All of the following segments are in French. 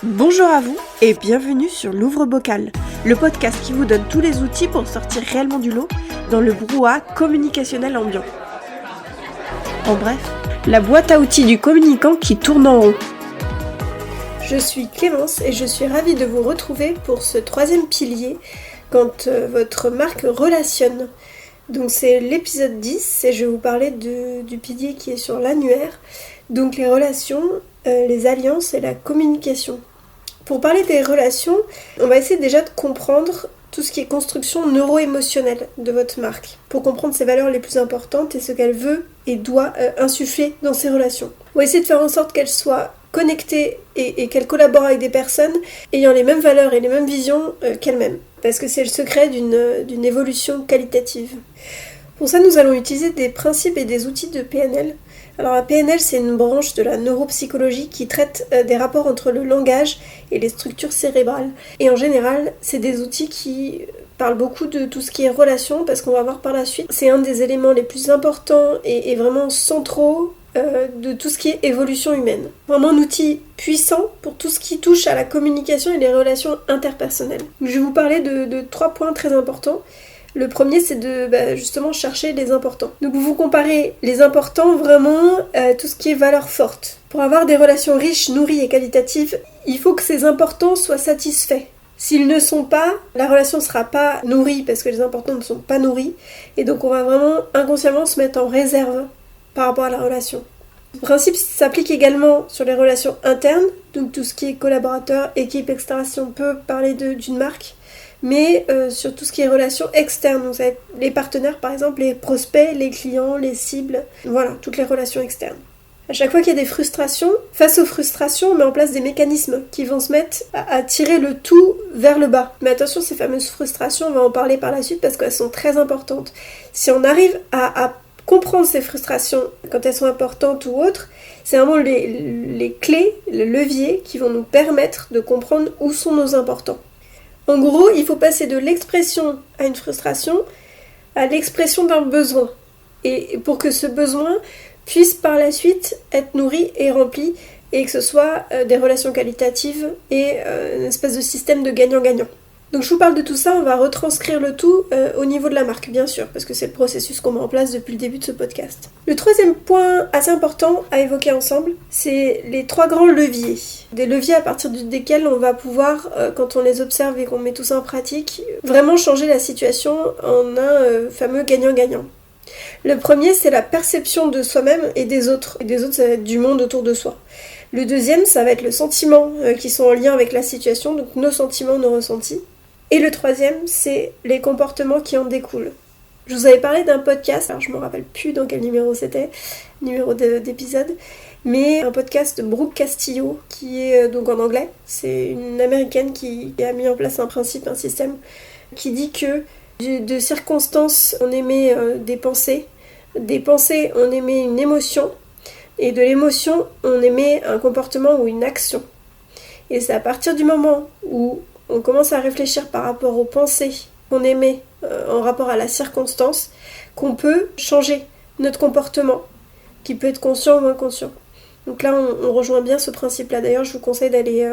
Bonjour à vous et bienvenue sur l'Ouvre-Bocal, le podcast qui vous donne tous les outils pour sortir réellement du lot dans le brouhaha communicationnel ambiant. En bref, la boîte à outils du communicant qui tourne en rond. Je suis Clémence et je suis ravie de vous retrouver pour ce troisième pilier quand votre marque relationne. Donc c'est l'épisode 10 et je vais vous parler du pilier qui est sur l'annuaire, donc les relations, les alliances et la communication. Pour parler des relations, on va essayer déjà de comprendre tout ce qui est construction neuro-émotionnelle de votre marque, pour comprendre ses valeurs les plus importantes et ce qu'elle veut et doit insuffler dans ses relations. On va essayer de faire en sorte qu'elles soient connectées et qu'elles collaborent avec des personnes ayant les mêmes valeurs et les mêmes visions qu'elles-mêmes, parce que c'est le secret d'une évolution qualitative. Pour ça, nous allons utiliser des principes et des outils de PNL. Alors la PNL, c'est une branche de la neuropsychologie qui traite des rapports entre le langage et les structures cérébrales. Et en général, c'est des outils qui parlent beaucoup de tout ce qui est relation, parce qu'on va voir par la suite, c'est un des éléments les plus importants et vraiment centraux de tout ce qui est évolution humaine. Vraiment un outil puissant pour tout ce qui touche à la communication et les relations interpersonnelles. Je vais vous parler de 3 points très importants. Le premier, c'est de justement chercher les importants. Donc vous comparez les importants vraiment tout ce qui est valeur forte. Pour avoir des relations riches, nourries et qualitatives, il faut que ces importants soient satisfaits. S'ils ne sont pas, la relation ne sera pas nourrie parce que les importants ne sont pas nourris. Et donc on va vraiment inconsciemment se mettre en réserve par rapport à la relation. Le principe s'applique également sur les relations internes, donc tout ce qui est collaborateur, équipe, etc. Si on peut parler d'une marque. Mais sur tout ce qui est relations externes, donc ça va être les partenaires par exemple, les prospects, les clients, les cibles, voilà, toutes les relations externes. À chaque fois qu'il y a des frustrations, face aux frustrations, on met en place des mécanismes qui vont se mettre à tirer le tout vers le bas. Mais attention, ces fameuses frustrations, on va en parler par la suite parce qu'elles sont très importantes. Si on arrive à comprendre ces frustrations quand elles sont importantes ou autres, c'est vraiment les clés, les leviers qui vont nous permettre de comprendre où sont nos importants. En gros, il faut passer de l'expression à une frustration à l'expression d'un besoin. Et pour que ce besoin puisse par la suite être nourri et rempli et que ce soit des relations qualitatives et une espèce de système de gagnant-gagnant. Donc je vous parle de tout ça, on va retranscrire le tout au niveau de la marque, bien sûr, parce que c'est le processus qu'on met en place depuis le début de ce podcast. Le troisième point assez important à évoquer ensemble, c'est les 3 grands leviers. Des leviers à partir desquels on va pouvoir, quand on les observe et qu'on met tout ça en pratique, vraiment changer la situation en un fameux gagnant-gagnant. Le premier, c'est la perception de soi-même et des autres. Et des autres, ça va être du monde autour de soi. Le deuxième, ça va être le sentiment qui sont en lien avec la situation, donc nos sentiments, nos ressentis. Et le troisième, c'est les comportements qui en découlent. Je vous avais parlé d'un podcast, alors je ne me rappelle plus dans quel numéro c'était, d'épisode, mais un podcast de Brooke Castillo, qui est donc en anglais. C'est une américaine qui a mis en place un principe, un système, qui dit que de circonstances, on émet des pensées on émet une émotion, et de l'émotion, on émet un comportement ou une action. Et c'est à partir du moment où on commence à réfléchir par rapport aux pensées qu'on émet en rapport à la circonstance, qu'on peut changer notre comportement, qui peut être conscient ou inconscient. Donc là, on rejoint bien ce principe-là. D'ailleurs, je vous conseille d'aller...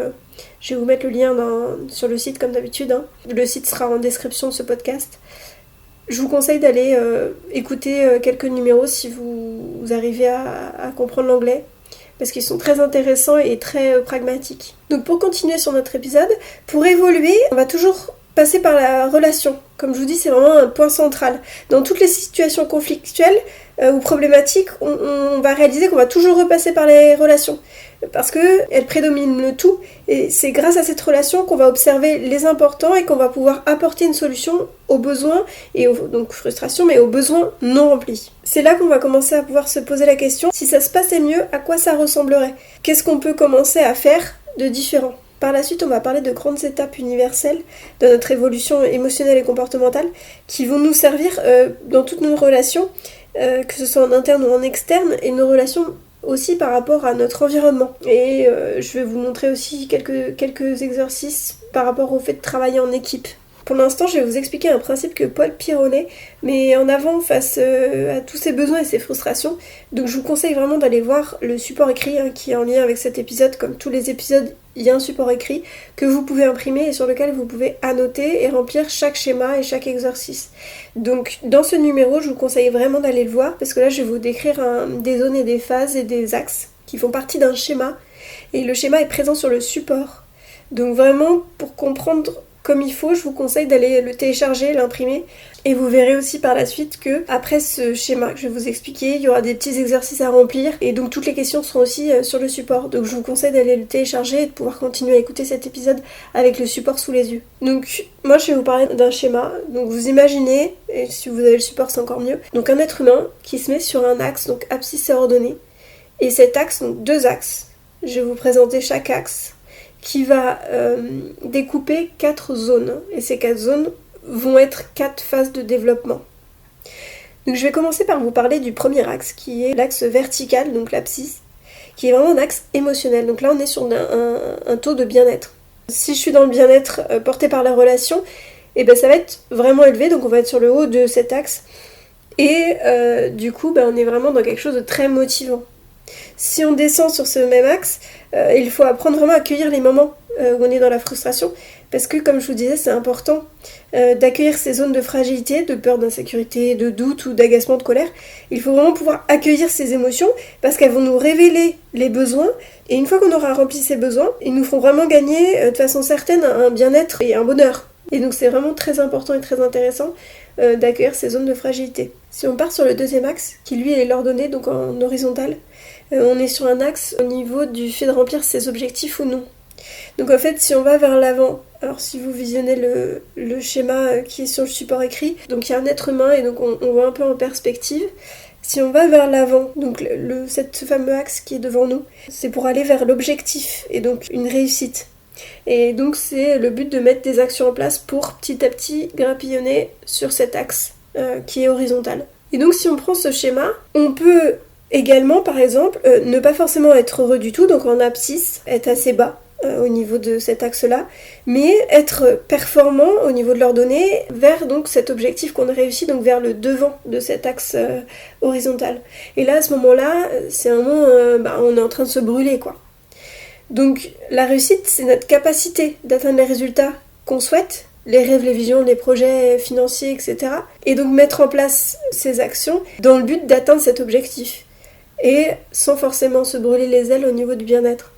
je vais vous mettre le lien sur le site, comme d'habitude. Le site sera en description de ce podcast. Je vous conseille d'aller écouter quelques numéros si vous arrivez à comprendre l'anglais, parce qu'ils sont très intéressants et très pragmatiques. Donc pour continuer sur notre épisode, pour évoluer, on va toujours passer par la relation. Comme je vous dis, c'est vraiment un point central. Dans toutes les situations conflictuelles ou problématiques, on va réaliser qu'on va toujours repasser par les relations, parce qu'elles prédominent le tout, et c'est grâce à cette relation qu'on va observer les importants et qu'on va pouvoir apporter une solution aux besoins, donc frustration, mais aux besoins non remplis. C'est là qu'on va commencer à pouvoir se poser la question, si ça se passait mieux, à quoi ça ressemblerait ? Qu'est-ce qu'on peut commencer à faire de différent ? Par la suite, on va parler de grandes étapes universelles de notre évolution émotionnelle et comportementale qui vont nous servir dans toutes nos relations, que ce soit en interne ou en externe, et nos relations aussi par rapport à notre environnement. Et je vais vous montrer aussi quelques exercices par rapport au fait de travailler en équipe. Pour l'instant, je vais vous expliquer un principe que Paul Pironnet met en avant face à tous ses besoins et ses frustrations. Donc je vous conseille vraiment d'aller voir le support écrit qui est en lien avec cet épisode. Comme tous les épisodes, il y a un support écrit que vous pouvez imprimer et sur lequel vous pouvez annoter et remplir chaque schéma et chaque exercice. Donc dans ce numéro, je vous conseille vraiment d'aller le voir parce que là, je vais vous décrire des zones et des phases et des axes qui font partie d'un schéma. Et le schéma est présent sur le support. Donc vraiment, pour comprendre comme il faut, je vous conseille d'aller le télécharger, l'imprimer. Et vous verrez aussi par la suite que après ce schéma que je vais vous expliquer, il y aura des petits exercices à remplir. Et donc toutes les questions seront aussi sur le support. Donc je vous conseille d'aller le télécharger et de pouvoir continuer à écouter cet épisode avec le support sous les yeux. Donc moi je vais vous parler d'un schéma. Donc vous imaginez, et si vous avez le support c'est encore mieux, donc un être humain qui se met sur un axe, donc abscisse et ordonnée. Et cet axe, donc 2 axes. Je vais vous présenter chaque axe qui va découper 4 zones. Et ces 4 zones vont être 4 phases de développement. Donc je vais commencer par vous parler du premier axe, qui est l'axe vertical, donc l'abscisse, qui est vraiment un axe émotionnel. Donc là on est sur un taux de bien-être. Si je suis dans le bien-être porté par la relation, et ben ça va être vraiment élevé, donc on va être sur le haut de cet axe. Et du coup on est vraiment dans quelque chose de très motivant. Si on descend sur ce même axe, il faut apprendre vraiment à accueillir les moments où on est dans la frustration, parce que comme je vous disais, c'est important d'accueillir ces zones de fragilité, de peur, d'insécurité, de doute ou d'agacement, de colère. Il faut vraiment pouvoir accueillir ces émotions, parce qu'elles vont nous révéler les besoins, et une fois qu'on aura rempli ces besoins, ils nous feront vraiment gagner de façon certaine un bien-être et un bonheur. Et donc c'est vraiment très important et très intéressant d'accueillir ces zones de fragilité. Si on part sur le deuxième axe, qui lui est l'ordonnée, donc en horizontal, on est sur un axe au niveau du fait de remplir ses objectifs ou non. Donc en fait, si on va vers l'avant, alors si vous visionnez le schéma qui est sur le support écrit, donc il y a un être humain et donc on voit un peu en perspective. Si on va vers l'avant, donc ce fameux axe qui est devant nous, c'est pour aller vers l'objectif et donc une réussite. Et donc c'est le but de mettre des actions en place pour petit à petit grappillonner sur cet axe qui est horizontal. Et donc si on prend ce schéma, on peut également par exemple ne pas forcément être heureux du tout, donc en abscisse, être assez bas au niveau de cet axe-là, mais être performant au niveau de l'ordonnée vers donc cet objectif qu'on a réussi, donc vers le devant de cet axe horizontal. Et là à ce moment-là, c'est un moment on est en train de se brûler quoi. Donc la réussite, c'est notre capacité d'atteindre les résultats qu'on souhaite, les rêves, les visions, les projets financiers, etc. Et donc mettre en place ces actions dans le but d'atteindre cet objectif. Et sans forcément se brûler les ailes au niveau du bien-être.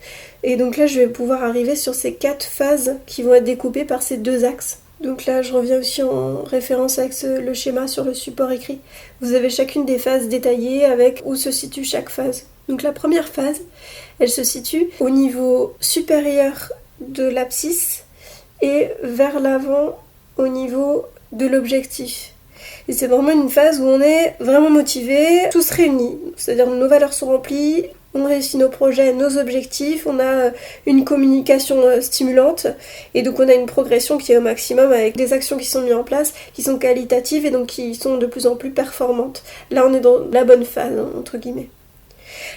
Et donc là, je vais pouvoir arriver sur ces 4 phases qui vont être découpées par ces 2 axes. Donc là, je reviens aussi en référence avec le schéma sur le support écrit. Vous avez chacune des phases détaillées avec où se situe chaque phase. Donc la première phase, elle se situe au niveau supérieur de l'abscisse et vers l'avant au niveau de l'objectif. Et c'est vraiment une phase où on est vraiment motivé, tous réunis. C'est-à-dire nos valeurs sont remplies, on réussit nos projets, nos objectifs, on a une communication stimulante et donc on a une progression qui est au maximum avec des actions qui sont mises en place, qui sont qualitatives et donc qui sont de plus en plus performantes. Là on est dans la bonne phase, entre guillemets.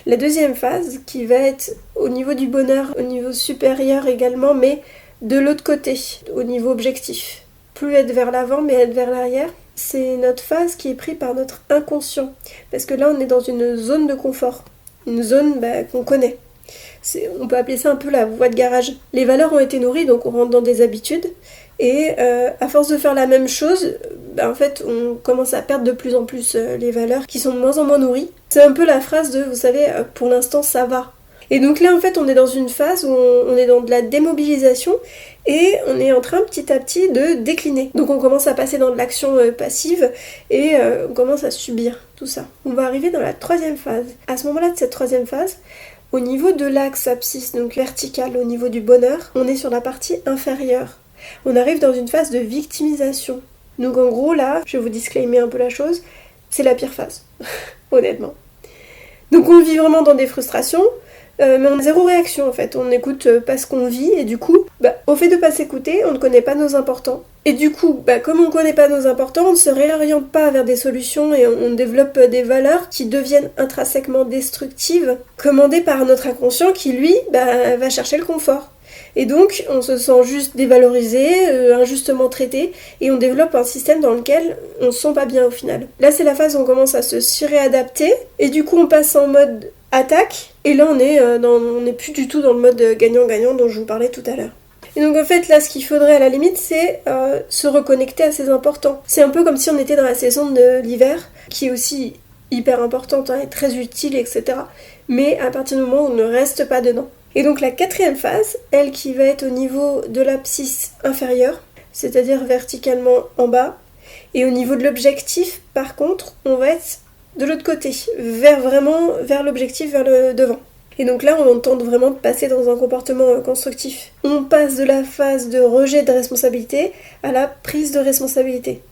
La deuxième phase qui va être au niveau du bonheur, au niveau supérieur également, mais de l'autre côté, au niveau objectif. Plus être vers l'avant, mais être vers l'arrière. C'est notre phase qui est prise par notre inconscient. Parce que là, on est dans une zone de confort. Une zone qu'on connaît. On peut appeler ça un peu la voie de garage. Les valeurs ont été nourries, donc on rentre dans des habitudes. Et à force de faire la même chose, en fait, on commence à perdre de plus en plus les valeurs qui sont de moins en moins nourries. C'est un peu la phrase de, vous savez, pour l'instant, ça va. Et donc là, en fait, on est dans une phase où on est dans de la démobilisation et on est en train petit à petit de décliner. Donc on commence à passer dans de l'action passive et on commence à subir tout ça. On va arriver dans la troisième phase. À ce moment-là de cette troisième phase, au niveau de l'axe abscisse, donc vertical, au niveau du bonheur, on est sur la partie inférieure. On arrive dans une phase de victimisation. Donc en gros là, je vais vous disclaimer un peu la chose, c'est la pire phase, honnêtement. Donc on vit vraiment dans des frustrations, mais on a zéro réaction en fait, on n'écoute pas ce qu'on vit et du coup, au fait de pas s'écouter, on ne connaît pas nos importants. Et du coup, comme on ne connaît pas nos importants, on ne se réoriente pas vers des solutions et on développe des valeurs qui deviennent intrinsèquement destructives, commandées par notre inconscient qui lui, va chercher le confort. Et donc, on se sent juste dévalorisé, injustement traité, et on développe un système dans lequel on se sent pas bien au final. Là, c'est la phase où on commence à se suréadapter, et du coup, on passe en mode attaque, et là, on n'est plus du tout dans le mode gagnant-gagnant dont je vous parlais tout à l'heure. Et donc en fait là ce qu'il faudrait à la limite c'est se reconnecter à ses importants. C'est un peu comme si on était dans la saison de l'hiver qui est aussi hyper importante et très utile etc. Mais à partir du moment où on ne reste pas dedans. Et donc la 4e phase, elle qui va être au niveau de l'abscisse inférieure, c'est-à-dire verticalement en bas. Et au niveau de l'objectif par contre on va être de l'autre côté, vers l'objectif, vers le devant. Et donc là, on tente vraiment de passer dans un comportement constructif. On passe de la phase de rejet de responsabilité à la prise de responsabilité,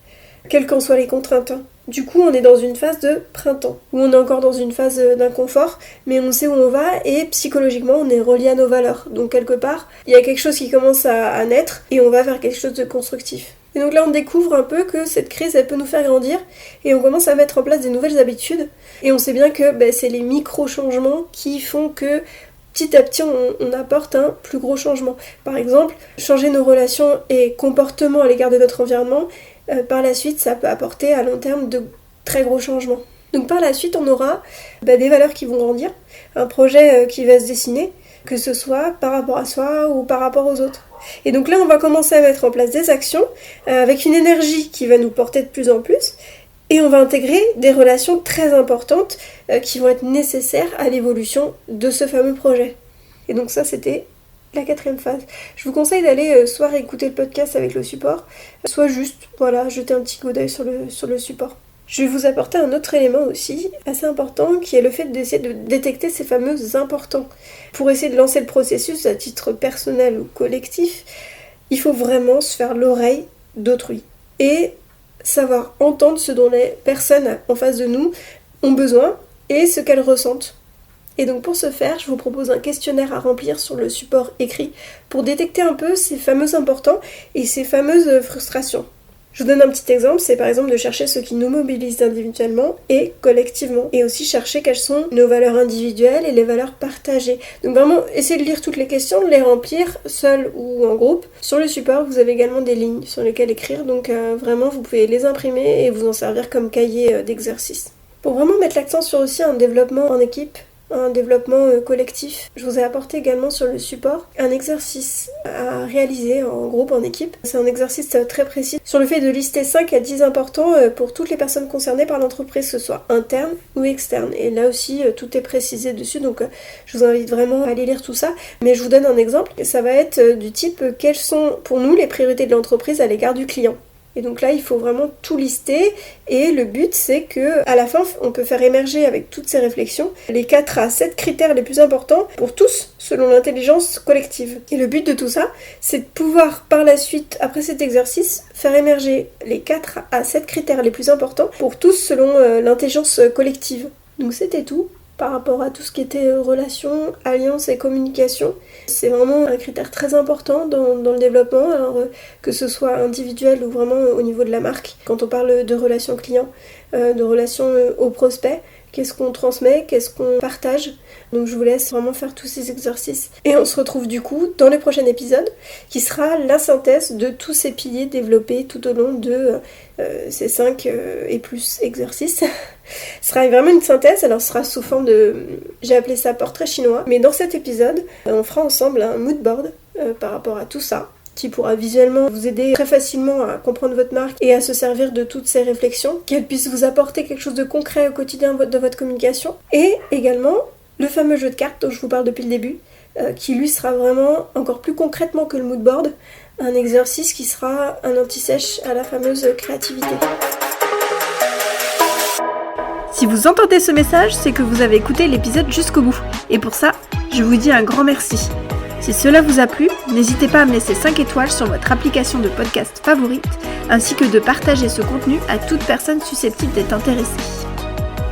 quelles qu'en soient les contraintes. Du coup, on est dans une phase de printemps, où on est encore dans une phase d'inconfort, mais on sait où on va et psychologiquement, on est relié à nos valeurs. Donc quelque part, il y a quelque chose qui commence à naître et on va vers quelque chose de constructif. Et donc là, on découvre un peu que cette crise, elle peut nous faire grandir et on commence à mettre en place des nouvelles habitudes. Et on sait bien que c'est les micro-changements qui font que petit à petit, on apporte un plus gros changement. Par exemple, changer nos relations et comportements à l'égard de notre environnement, par la suite, ça peut apporter à long terme de très gros changements. Donc par la suite, on aura des valeurs qui vont grandir, un projet qui va se dessiner, que ce soit par rapport à soi ou par rapport aux autres. Et donc là, on va commencer à mettre en place des actions avec une énergie qui va nous porter de plus en plus et on va intégrer des relations très importantes qui vont être nécessaires à l'évolution de ce fameux projet. Et donc ça, c'était la 4e phase. Je vous conseille d'aller soit réécouter le podcast avec le support, soit juste, jeter un petit coup d'œil sur le support. Je vais vous apporter un autre élément aussi, assez important, qui est le fait d'essayer de détecter ces fameux importants. Pour essayer de lancer le processus à titre personnel ou collectif, il faut vraiment se faire l'oreille d'autrui et savoir entendre ce dont les personnes en face de nous ont besoin et ce qu'elles ressentent. Et donc pour ce faire, je vous propose un questionnaire à remplir sur le support écrit pour détecter un peu ces fameux importants et ces fameuses frustrations. Je vous donne un petit exemple, c'est par exemple de chercher ce qui nous mobilise individuellement et collectivement. Et aussi chercher quelles sont nos valeurs individuelles et les valeurs partagées. Donc vraiment, essayez de lire toutes les questions, de les remplir seul ou en groupe. Sur le support, vous avez également des lignes sur lesquelles écrire. Donc vraiment, vous pouvez les imprimer et vous en servir comme cahier d'exercice. Pour vraiment mettre l'accent sur aussi un développement en équipe, un développement collectif. Je vous ai apporté également sur le support un exercice à réaliser en groupe, en équipe. C'est un exercice très précis sur le fait de lister 5 à 10 importants pour toutes les personnes concernées par l'entreprise, que ce soit interne ou externe. Et là aussi, tout est précisé dessus, donc je vous invite vraiment à aller lire tout ça. Mais je vous donne un exemple, ça va être du type quelles sont pour nous les priorités de l'entreprise à l'égard du client. Et donc là, il faut vraiment tout lister et le but, c'est que à la fin, on peut faire émerger avec toutes ces réflexions les 4 à 7 critères les plus importants pour tous, selon l'intelligence collective. Et le but de tout ça, c'est de pouvoir par la suite, après cet exercice, faire émerger les 4 à 7 critères les plus importants pour tous, selon l'intelligence collective. Donc c'était tout par rapport à tout ce qui était relations, alliances et communication. C'est vraiment un critère très important dans le développement, alors que ce soit individuel ou vraiment au niveau de la marque. Quand on parle de relations clients, de relations aux prospects, qu'est-ce qu'on transmet, qu'est-ce qu'on partage. Donc je vous laisse vraiment faire tous ces exercices. Et on se retrouve du coup dans le prochain épisode qui sera la synthèse de tous ces piliers développés tout au long de ces 5 et plus exercices. Ce sera vraiment une synthèse, alors ce sera sous forme de... j'ai appelé ça portrait chinois. Mais dans cet épisode, on fera ensemble un mood board par rapport à tout ça, qui pourra visuellement vous aider très facilement à comprendre votre marque et à se servir de toutes ces réflexions, qu'elles puissent vous apporter quelque chose de concret au quotidien de votre communication. Et également, le fameux jeu de cartes dont je vous parle depuis le début, qui lui sera vraiment encore plus concrètement que le mood board, un exercice qui sera un anti-sèche à la fameuse créativité. Si vous entendez ce message, c'est que vous avez écouté l'épisode jusqu'au bout. Et pour ça, je vous dis un grand merci. Si cela vous a plu, n'hésitez pas à me laisser 5 étoiles sur votre application de podcast favorite, ainsi que de partager ce contenu à toute personne susceptible d'être intéressée.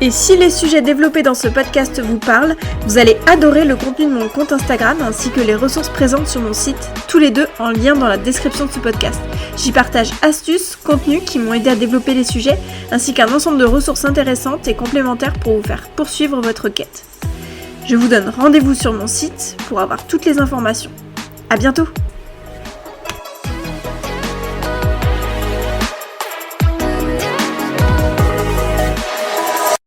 Et si les sujets développés dans ce podcast vous parlent, vous allez adorer le contenu de mon compte Instagram ainsi que les ressources présentes sur mon site, tous les deux en lien dans la description de ce podcast. J'y partage astuces, contenus qui m'ont aidé à développer les sujets, ainsi qu'un ensemble de ressources intéressantes et complémentaires pour vous faire poursuivre votre quête. Je vous donne rendez-vous sur mon site pour avoir toutes les informations. À bientôt!